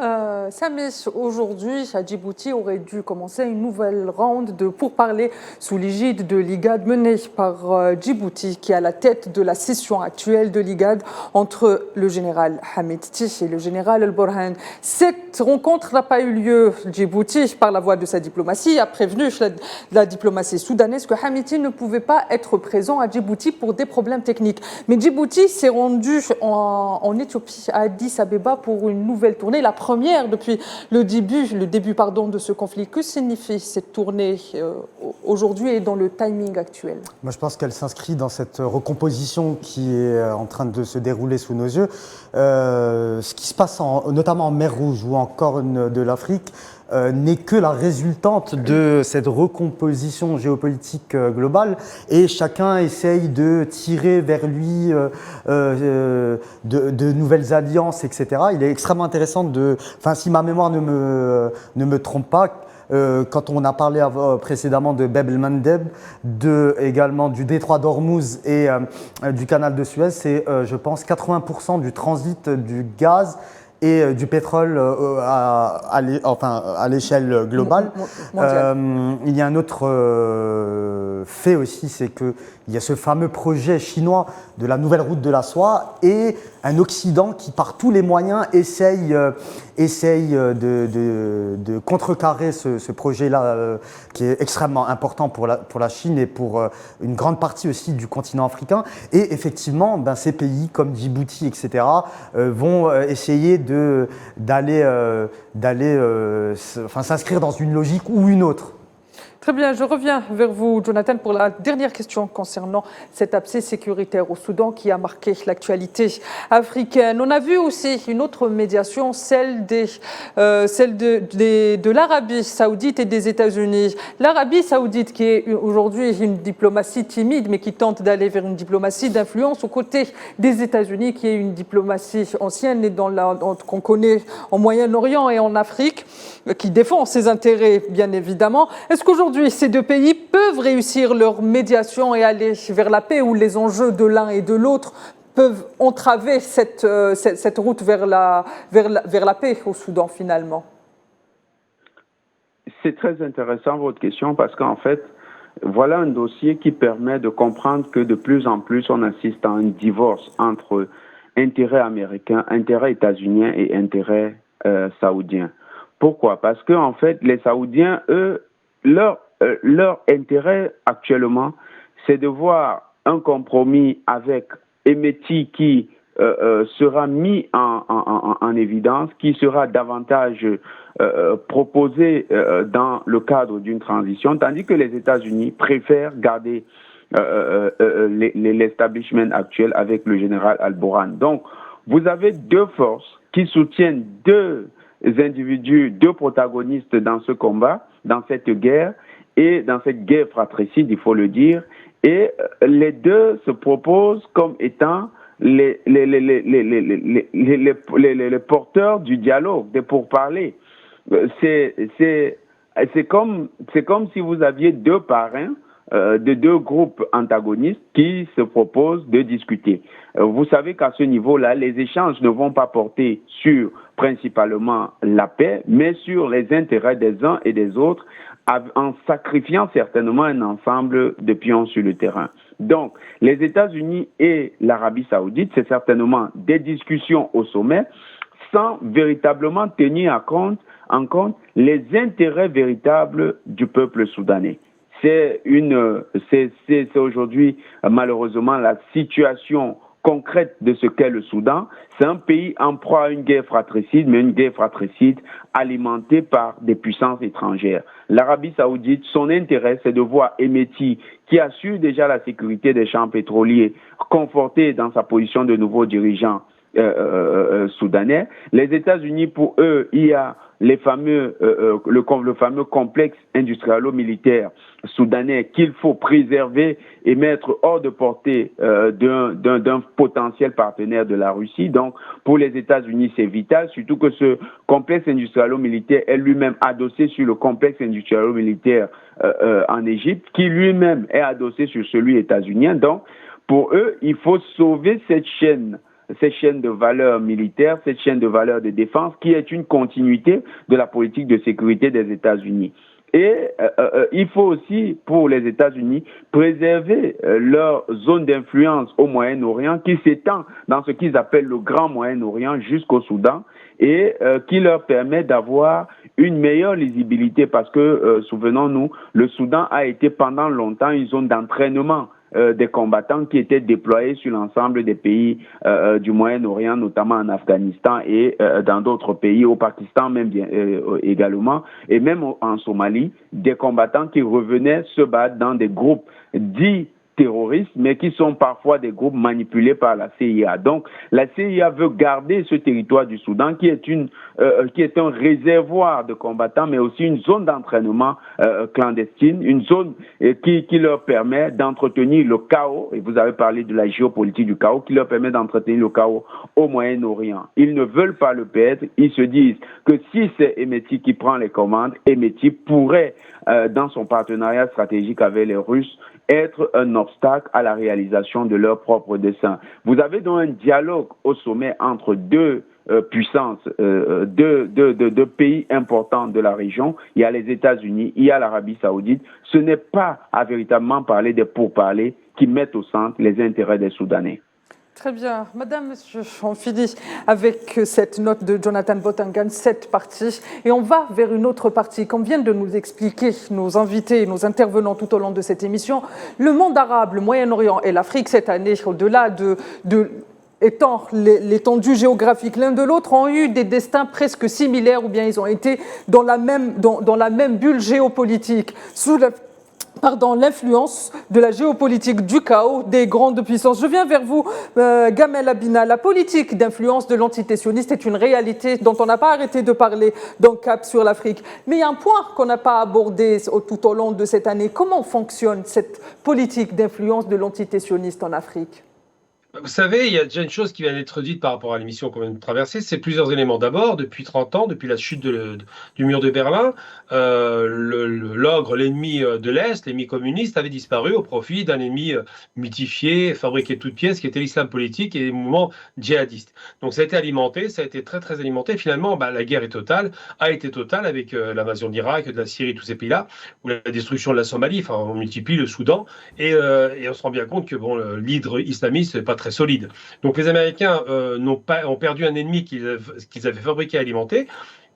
Samis, aujourd'hui, à Djibouti, aurait dû commencer une nouvelle ronde de pourparlers sous l'égide de l'IGAD menée par Djibouti, qui est à la tête de la session actuelle de l'IGAD entre le général Hamid Tish et le général El Bourhan. Cette rencontre n'a pas eu lieu. Djibouti, par la voie de sa diplomatie, a prévenu la diplomatie soudanaise que Hamid Tish ne pouvait pas être présent à Djibouti pour des problèmes techniques. Mais Djibouti s'est rendu en Éthiopie, à Addis Abeba, pour une nouvelle tournée, la première depuis le début de ce conflit. Que signifie cette tournée aujourd'hui et dans le timing actuel? Moi, je pense qu'elle s'inscrit dans cette recomposition qui est en train de se dérouler sous nos yeux. Ce qui se passe notamment en mer Rouge ou en Corne de l'Afrique n'est que la résultante de cette recomposition géopolitique globale, et chacun essaye de tirer vers lui de nouvelles alliances, etc. Il est extrêmement intéressant si ma mémoire ne me trompe pas, quand on a parlé précédemment de Bab el-Mandeb, également du détroit d'Ormuz et du canal de Suez, c'est je pense 80% du transit du gaz et du pétrole à l'échelle globale. Il y a un autre fait aussi, c'est qu'il y a ce fameux projet chinois de la nouvelle route de la soie, et un Occident qui, par tous les moyens, essaye de contrecarrer ce projet-là, qui est extrêmement important pour la Chine et pour une grande partie aussi du continent africain. Et effectivement, ces pays comme Djibouti, etc., vont essayer d'aller s'inscrire dans une logique ou une autre. Très bien, je reviens vers vous, Jonathan, pour la dernière question concernant cet abcès sécuritaire au Soudan qui a marqué l'actualité africaine. On a vu aussi une autre médiation, celle de l'Arabie saoudite et des États-Unis. L'Arabie saoudite, qui est aujourd'hui une diplomatie timide, mais qui tente d'aller vers une diplomatie d'influence, aux côtés des États-Unis, qui est une diplomatie ancienne et qu'on connaît en Moyen-Orient et en Afrique, qui défend ses intérêts, bien évidemment. Est-ce qu'aujourd'hui, ces deux pays peuvent réussir leur médiation et aller vers la paix, où les enjeux de l'un et de l'autre peuvent entraver cette route vers la paix au Soudan, finalement? C'est très intéressant votre question, parce qu'en fait, voilà un dossier qui permet de comprendre que de plus en plus, on assiste à un divorce entre intérêt américain, intérêt états-unien et intérêt saoudien. Pourquoi? Parce que en fait, les Saoudiens, eux, leur intérêt actuellement, c'est de voir un compromis avec Hemeti qui sera mis en évidence, qui sera davantage proposé dans le cadre d'une transition, tandis que les États-Unis préfèrent garder l'establishment actuel avec le général Al-Bourhan. Donc, vous avez deux forces qui soutiennent deux individus, deux protagonistes dans ce combat, dans cette guerre, et dans cette guerre fratricide, il faut le dire, et les deux se proposent comme étant les porteurs du dialogue, des pourparlers. C'est comme si vous aviez deux parrains de deux groupes antagonistes qui se proposent de discuter. Vous savez qu'à ce niveau-là, les échanges ne vont pas porter sur principalement la paix, mais sur les intérêts des uns et des autres, en sacrifiant certainement un ensemble de pions sur le terrain. Donc, les États-Unis et l'Arabie saoudite, c'est certainement des discussions au sommet sans véritablement tenir en compte les intérêts véritables du peuple soudanais. C'est aujourd'hui malheureusement la situation concrète de ce qu'est le Soudan. C'est un pays en proie à une guerre fratricide, mais une guerre fratricide alimentée par des puissances étrangères. L'Arabie saoudite, son intérêt, c'est de voir Hemeti, qui assure déjà la sécurité des champs pétroliers, conforté dans sa position de nouveau dirigeant soudanais. Les États-Unis, pour eux, il y a le fameux complexe industrialo-militaire soudanais qu'il faut préserver et mettre hors de portée d'un potentiel partenaire de la Russie. Donc, pour les États-Unis, c'est vital, surtout que ce complexe industrialo-militaire est lui-même adossé sur le complexe industrialo-militaire en Égypte, qui lui-même est adossé sur celui états-unien. Donc, pour eux, il faut sauver cette chaîne de valeurs militaires, cette chaîne de valeurs de défense qui est une continuité de la politique de sécurité des États-Unis. Et il faut aussi, pour les États-Unis, préserver leur zone d'influence au Moyen-Orient qui s'étend dans ce qu'ils appellent le Grand Moyen-Orient jusqu'au Soudan et qui leur permet d'avoir une meilleure lisibilité parce que, souvenons-nous, le Soudan a été pendant longtemps une zone d'entraînement des combattants qui étaient déployés sur l'ensemble des pays du Moyen-Orient, notamment en Afghanistan et dans d'autres pays, au Pakistan même également, et même en Somalie, des combattants qui revenaient se battre dans des groupes dits terroristes, mais qui sont parfois des groupes manipulés par la CIA. Donc, la CIA veut garder ce territoire du Soudan qui est un réservoir de combattants, mais aussi une zone d'entraînement clandestine, une zone qui leur permet d'entretenir le chaos, et vous avez parlé de la géopolitique du chaos, qui leur permet d'entretenir le chaos au Moyen-Orient. Ils ne veulent pas le perdre, ils se disent que si c'est Hemeti qui prend les commandes, Hemeti pourrait, dans son partenariat stratégique avec les Russes, être un obstacle à la réalisation de leurs propres desseins. Vous avez donc un dialogue au sommet entre deux puissances, deux pays importants de la région. Il y a les États-Unis, il y a l'Arabie saoudite. Ce n'est pas à véritablement parler des pourparlers qui mettent au centre les intérêts des Soudanais. Très bien. Madame, monsieur, on finit avec cette note de Jonathan Botangan, cette partie, et on va vers une autre partie. Comme viennent de nous expliquer nos invités, nos intervenants tout au long de cette émission, le monde arabe, le Moyen-Orient et l'Afrique cette année, au-delà étant l'étendue géographique l'un de l'autre, ont eu des destins presque similaires, ou bien ils ont été dans la même bulle géopolitique, sous l'influence de la géopolitique du chaos des grandes puissances. Je viens vers vous, Gamel Abina. La politique d'influence de l'entité sioniste est une réalité dont on n'a pas arrêté de parler dans Cap sur l'Afrique. Mais il y a un point qu'on n'a pas abordé tout au long de cette année. Comment fonctionne cette politique d'influence de l'entité sioniste en Afrique ? Vous savez, il y a déjà une chose qui vient d'être dite par rapport à l'émission qu'on vient de traverser, c'est plusieurs éléments. D'abord, depuis 30 ans, depuis la chute du mur de Berlin, l'ogre, l'ennemi de l'Est, l'ennemi communiste, avait disparu au profit d'un ennemi mythifié, fabriqué de toutes pièces, qui était l'islam politique et les mouvements djihadistes. Donc ça a été alimenté, ça a été très très alimenté. Finalement, la guerre a été totale avec l'invasion d'Irak, de la Syrie, tous ces pays-là, ou la destruction de la Somalie, enfin on multiplie le Soudan, et on se rend bien compte que l'hydre islamiste n'est pas très solide. Donc les Américains ont perdu un ennemi qu'ils avaient fabriqué et alimenté.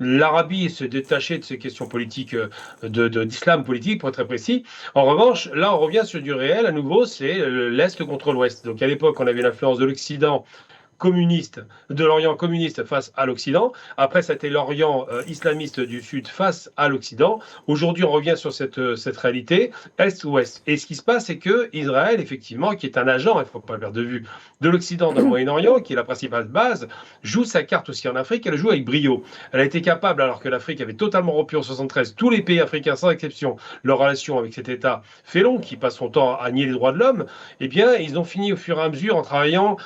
L'Arabie se détachait de ces questions politiques, d'islam politique, pour être très précis. En revanche, là, on revient sur du réel. À nouveau, c'est l'Est contre l'Ouest. Donc à l'époque, on avait l'influence de l'Occident communiste, de l'Orient communiste face à l'Occident. Après, c'était l'Orient islamiste du Sud face à l'Occident. Aujourd'hui, on revient sur cette réalité Est-Ouest. Et ce qui se passe, c'est que Israël, effectivement, qui est un agent, il ne faut pas le perdre de vue, de l'Occident, dans le Moyen-Orient, qui est la principale base, joue sa carte aussi en Afrique. Elle joue avec brio. Elle a été capable, alors que l'Afrique avait totalement rompu en 1973, tous les pays africains, sans exception, leur relation avec cet État félon, qui passe son temps à nier les droits de l'homme, eh bien, ils ont fini au fur et à mesure en travaillant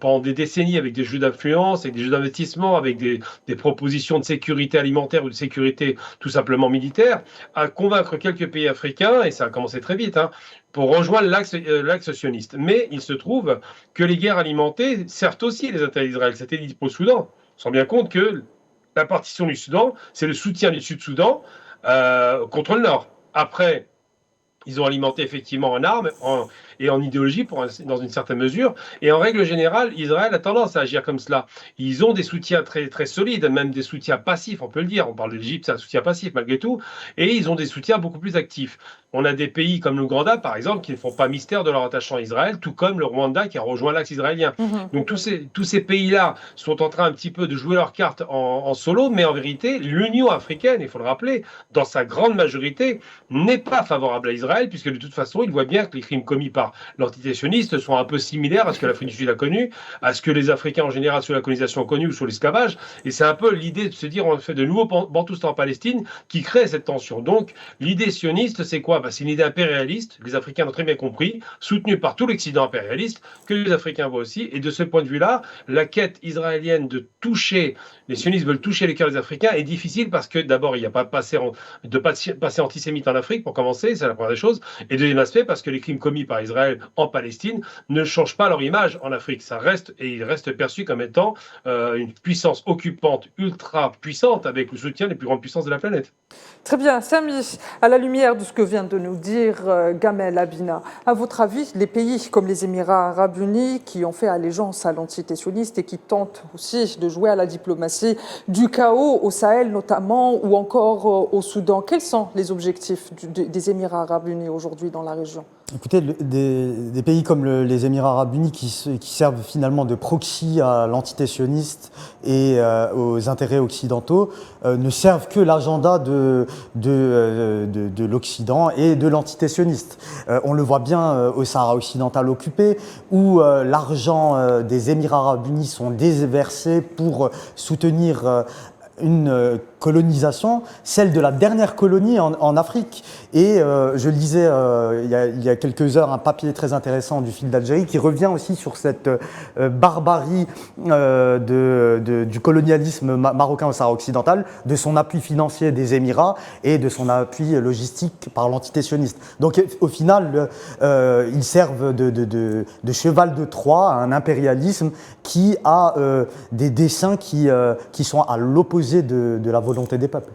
pendant des décennies avec des jeux d'influence, avec des jeux d'investissement, avec des propositions de sécurité alimentaire ou de sécurité tout simplement militaire, à convaincre quelques pays africains, et ça a commencé très vite, hein, pour rejoindre l'axe sioniste. Mais il se trouve que les guerres alimentées servent aussi les intérêts d'Israël. C'était dit pour le Soudan. On se rend bien compte que la partition du Soudan, c'est le soutien du Sud-Soudan contre le Nord. Après, ils ont alimenté effectivement en armes et en idéologie dans une certaine mesure. Et en règle générale, Israël a tendance à agir comme cela. Ils ont des soutiens très, très solides, même des soutiens passifs, on peut le dire. On parle de l'Égypte, c'est un soutien passif malgré tout. Et ils ont des soutiens beaucoup plus actifs. On a des pays comme l'Ouganda, par exemple, qui ne font pas mystère de leur attachement à Israël, tout comme le Rwanda qui a rejoint l'axe israélien. Donc tous ces pays-là sont en train un petit peu de jouer leurs cartes en solo, mais en vérité, l'Union africaine, il faut le rappeler, dans sa grande majorité, n'est pas favorable à Israël, puisque de toute façon, il voit bien que les crimes commis par l'entité sioniste sont un peu similaires à ce que l'Afrique du Sud a connu, à ce que les Africains en général sous la colonisation ont connu ou sous l'esclavage. Et c'est un peu l'idée de se dire on fait de nouveaux Bantoustans en Palestine qui crée cette tension. Donc l'idée sioniste, c'est quoi? C'est une idée impérialiste, les Africains l'ont très bien compris, soutenue par tout l'Occident impérialiste, que les Africains voient aussi. Et de ce point de vue-là, la quête israélienne de toucher, les sionistes veulent toucher les cœurs des Africains, est difficile parce que d'abord, il n'y a pas de passé antisémite en Afrique, pour commencer, c'est la première des choses. Et deuxième aspect, parce que les crimes commis par Israël en Palestine ne changent pas leur image en Afrique. Ça reste, et ils restent perçus comme étant une puissance occupante ultra puissante avec le soutien des plus grandes puissances de la planète. Très bien, Samy, à la lumière de ce que vient de nous dire Gamel Abina, à votre avis, les pays comme les Émirats arabes unis qui ont fait allégeance à l'entité sioniste et qui tentent aussi de jouer à la diplomatie du chaos au Sahel notamment ou encore au Soudan, quels sont les objectifs des Émirats arabes unis aujourd'hui dans la région ? Écoutez, des pays comme les Émirats arabes unis qui servent finalement de proxy à l'entité sioniste et aux intérêts occidentaux ne servent que l'agenda de l'Occident et de l'entité sioniste. On le voit bien au Sahara occidental occupé où l'argent des Émirats arabes unis sont déversés pour soutenir une colonisation, celle de la dernière colonie en Afrique. Et je lisais il y a quelques heures un papier très intéressant du Fil d'Algérie qui revient aussi sur cette barbarie du colonialisme marocain au Sahara occidental, de son appui financier des Émirats et de son appui logistique par l'entité sioniste. Donc au final, ils servent de cheval de Troie à un impérialisme qui a des desseins qui sont à l'opposé de la volonté des peuples.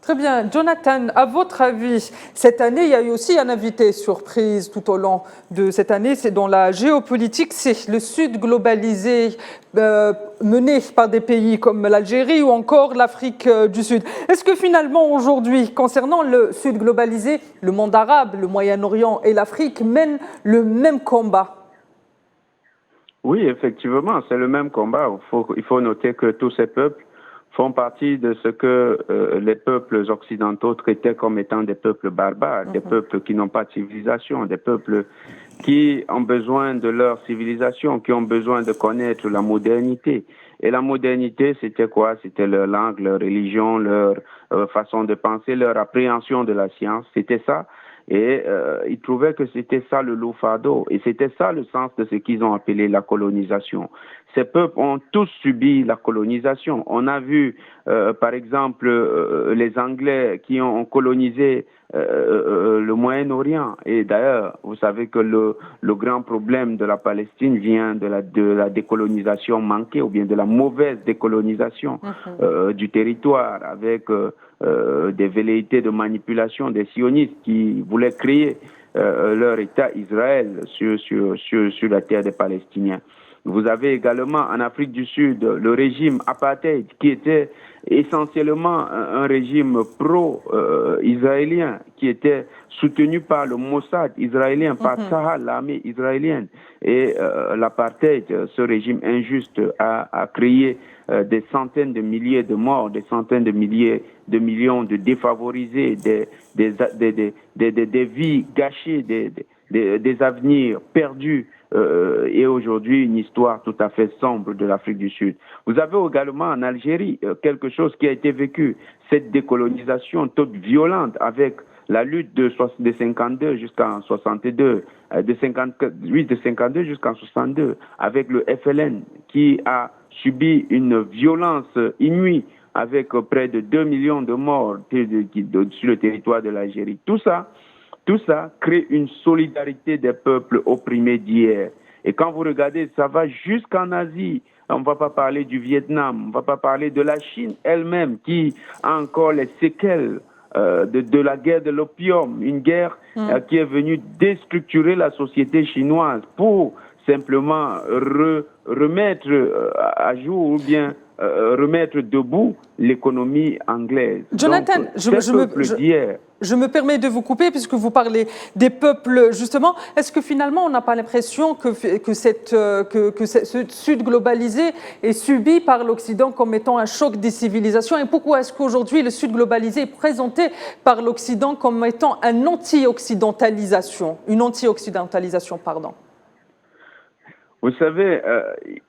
Très bien. Jonathan, à votre avis, cette année, il y a eu aussi un invité surprise tout au long de cette année. C'est dans la géopolitique, c'est le Sud globalisé mené par des pays comme l'Algérie ou encore l'Afrique du Sud. Est-ce que finalement, aujourd'hui, concernant le Sud globalisé, le monde arabe, le Moyen-Orient et l'Afrique mènent le même combat ? Oui, effectivement, c'est le même combat. Il faut noter que tous ces peuples font partie de ce que les peuples occidentaux traitaient comme étant des peuples barbares, des peuples qui n'ont pas de civilisation, des peuples qui ont besoin de leur civilisation, qui ont besoin de connaître la modernité. Et la modernité, c'était quoi? C'était leur langue, leur religion, leur façon de penser, leur appréhension de la science. C'était ça. Et ils trouvaient que c'était ça le loup fardeau. Et c'était ça le sens de ce qu'ils ont appelé la colonisation. Ces peuples ont tous subi la colonisation. On a vu, par exemple, les Anglais qui ont colonisé le Moyen-Orient. Et d'ailleurs, vous savez que le grand problème de la Palestine vient de la décolonisation manquée ou bien de la mauvaise décolonisation du territoire avec des velléités de manipulation des sionistes qui voulaient créer leur État Israël sur la terre des Palestiniens. Vous avez également en Afrique du Sud le régime apartheid qui était essentiellement un régime pro-israélien qui était soutenu par le Mossad israélien, par Tsahal, l'armée israélienne. Et l'apartheid, ce régime injuste, a créé des centaines de milliers de morts, des centaines de millions de défavorisés, des vies gâchées, des avenirs perdus. Et aujourd'hui une histoire tout à fait sombre de l'Afrique du Sud. Vous avez également en Algérie quelque chose qui a été vécu, cette décolonisation toute violente avec la lutte de 52 jusqu'en 62, de 52 jusqu'en 62, avec le FLN qui a subi une violence inouïe avec près de 2 millions de morts sur le territoire de l'Algérie. Tout ça crée une solidarité des peuples opprimés d'hier. Et quand vous regardez, ça va jusqu'en Asie. On ne va pas parler du Vietnam, on ne va pas parler de la Chine elle-même qui a encore les séquelles de la guerre de l'opium, une guerre qui est venue déstructurer la société chinoise pour simplement remettre à jour ou bien remettre debout l'économie anglaise. Jonathan, donc, je me permets de vous couper puisque vous parlez des peuples, justement. Est-ce que finalement, on n'a pas l'impression que ce Sud globalisé est subi par l'Occident comme étant un choc des civilisations? Et pourquoi est-ce qu'aujourd'hui, le Sud globalisé est présenté par l'Occident comme étant une anti-occidentalisation, pardon? Vous savez,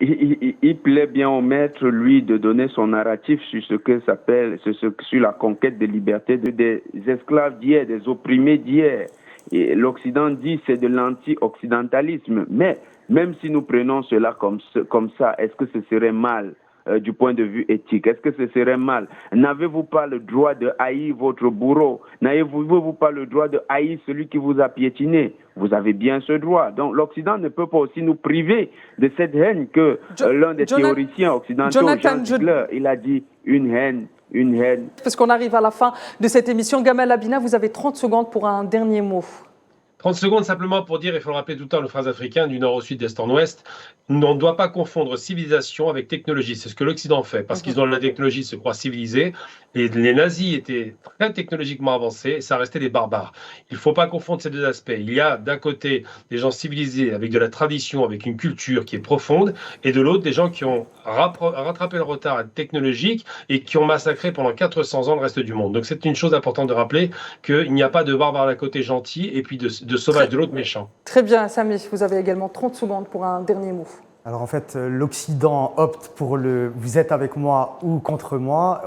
il plaît bien au maître, lui, de donner son narratif sur ce que s'appelle, sur la conquête des libertés des esclaves d'hier, des opprimés d'hier. Et l'Occident dit c'est de l'anti-occidentalisme. Mais même si nous prenons cela comme ça, est-ce que ce serait mal du point de vue éthique? Est-ce que ce serait mal? N'avez-vous pas le droit de haïr votre bourreau? N'avez-vous pas le droit de haïr celui qui vous a piétiné? Vous avez bien ce droit. Donc l'Occident ne peut pas aussi nous priver de cette haine que l'un des théoriciens occidentaux, Jean Ziegler, il a dit une haine. Parce qu'on arrive à la fin de cette émission. Gamal Abina, vous avez 30 secondes pour un dernier mot. 30 secondes simplement pour dire, il faut le rappeler tout le temps, le phrase africain du nord au sud, d'est en ouest, on ne doit pas confondre civilisation avec technologie. C'est ce que l'Occident fait, parce qu'ils ont la technologie, ils se croient civilisés. Et les nazis étaient très technologiquement avancés, et ça restait des barbares. Il ne faut pas confondre ces deux aspects. Il y a d'un côté des gens civilisés, avec de la tradition, avec une culture qui est profonde, et de l'autre des gens qui ont rattrapé le retard technologique et qui ont massacré pendant 400 ans le reste du monde. Donc c'est une chose importante de rappeler qu'il n'y a pas de barbares d'un côté gentil et puis de sauvage de l'autre méchant. Très bien, Samy, vous avez également 30 secondes pour un dernier mot. Alors en fait, l'Occident opte pour vous êtes avec moi ou contre moi.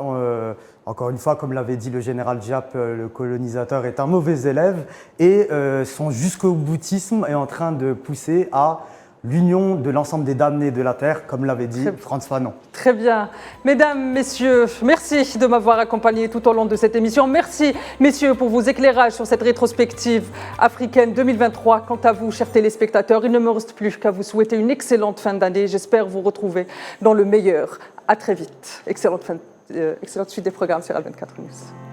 Encore une fois, comme l'avait dit le général Diap, le colonisateur est un mauvais élève et son jusqu'au boutisme est en train de pousser à l'union de l'ensemble des damnés de la Terre, comme l'avait dit Frantz Fanon. Très bien. Mesdames, messieurs, merci de m'avoir accompagné tout au long de cette émission. Merci, messieurs, pour vos éclairages sur cette rétrospective africaine 2023. Quant à vous, chers téléspectateurs, il ne me reste plus qu'à vous souhaiter une excellente fin d'année. J'espère vous retrouver dans le meilleur. À très vite. Excellente suite des programmes sur Al 24 News.